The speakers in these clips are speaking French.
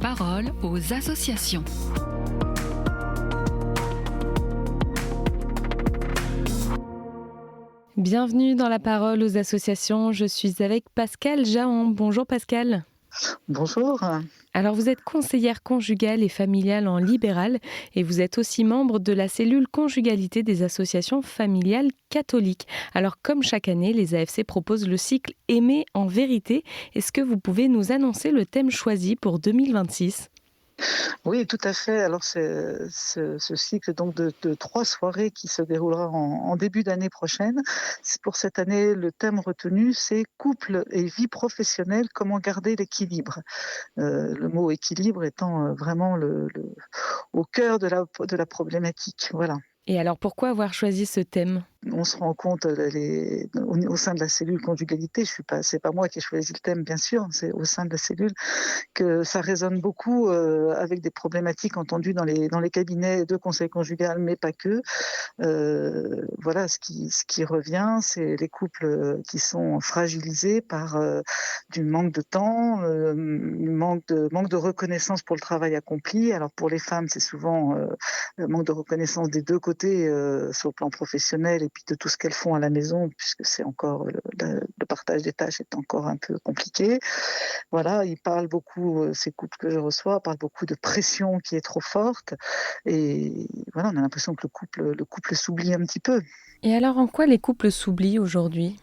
parole aux associations. Bienvenue dans la parole aux associations. Je suis avec Pascale Jahan. Bonjour Pascale. Bonjour. Alors vous êtes conseillère conjugale et familiale en libéral et vous êtes aussi membre de la cellule conjugalité des associations familiales catholiques. Alors comme chaque année, les AFC proposent le cycle Aimer en vérité. Est-ce que vous pouvez nous annoncer le thème choisi pour 2026 ? Oui, tout à fait. Alors, c'est ce cycle donc de 3 soirées qui se déroulera en début d'année prochaine. Pour cette année, le thème retenu, c'est couple et vie professionnelle, comment garder l'équilibre. Le mot équilibre étant vraiment au cœur de la problématique. Voilà. Et alors pourquoi avoir choisi ce thème ? On se rend compte au sein de la cellule conjugalité, c'est pas moi qui ai choisi le thème, bien sûr, c'est au sein de la cellule, que ça résonne beaucoup avec des problématiques entendues dans les cabinets de conseil conjugal, mais pas que. Voilà, ce qui revient, c'est les couples qui sont fragilisés par du manque de temps, manque de reconnaissance pour le travail accompli. Alors pour les femmes, c'est souvent manque de reconnaissance des deux côtés, sur le plan professionnel et puis de tout ce qu'elles font à la maison, puisque c'est encore le partage des tâches est encore un peu compliqué. Voilà, ils parlent beaucoup, ces couples que je reçois parlent beaucoup de pression qui est trop forte et voilà, on a l'impression que le couple s'oublie un petit peu. Et alors en quoi les couples s'oublient aujourd'hui ?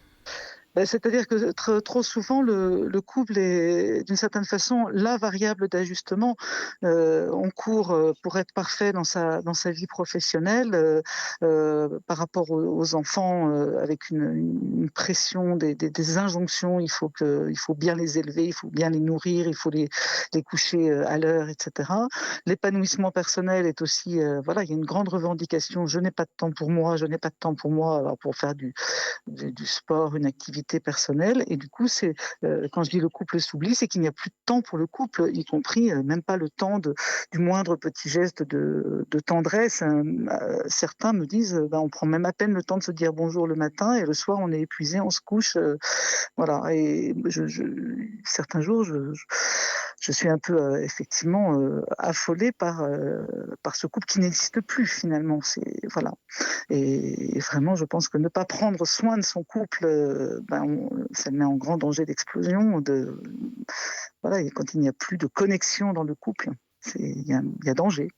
C'est-à-dire que trop souvent, le couple est d'une certaine façon la variable d'ajustement. On court pour être parfait dans sa vie professionnelle, par rapport aux enfants, avec une pression, des injonctions. Il faut bien les élever, il faut bien les nourrir, il faut les coucher à l'heure, etc. L'épanouissement personnel est aussi, voilà, il y a une grande revendication. Je n'ai pas de temps pour moi, alors pour faire du sport, une activité personnelle. Et du coup, c'est quand je dis le couple s'oublie, c'est qu'il n'y a plus de temps pour le couple, y compris même pas le temps du moindre petit geste de tendresse. Certains me disent, on prend même à peine le temps de se dire bonjour le matin et le soir on est épuisé, on se couche. Voilà. Et certains jours, je suis un peu effectivement affolée par ce couple qui n'existe plus finalement. Voilà. Et vraiment, je pense que ne pas prendre soin de son couple, ça le met en grand danger d'explosion. Voilà, et quand il n'y a plus de connexion dans le couple, il y a danger.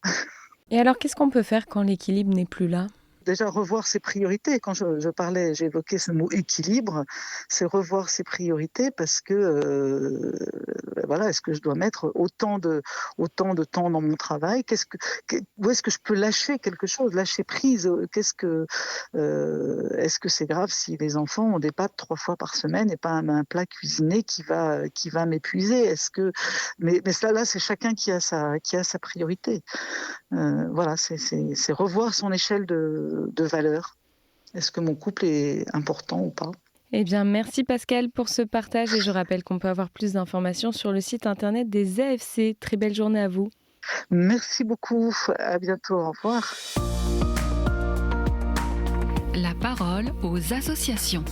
Et alors qu'est-ce qu'on peut faire quand l'équilibre n'est plus là ? Déjà, revoir ses priorités. Quand j'ai évoqué ce mot équilibre, c'est revoir ses priorités parce que, voilà, est-ce que je dois mettre autant de temps dans mon travail ? Où est-ce que je peux lâcher quelque chose, lâcher prise ? Est-ce que c'est grave si les enfants ont des pâtes 3 fois par semaine et pas un plat cuisiné qui va m'épuiser ? Mais cela, là, c'est chacun qui a sa priorité. Voilà, c'est revoir son échelle de valeur. Est-ce que mon couple est important ou pas ? Eh bien, merci Pascal pour ce partage et je rappelle qu'on peut avoir plus d'informations sur le site internet des AFC. Très belle journée à vous. Merci beaucoup, à bientôt, au revoir. La parole aux associations.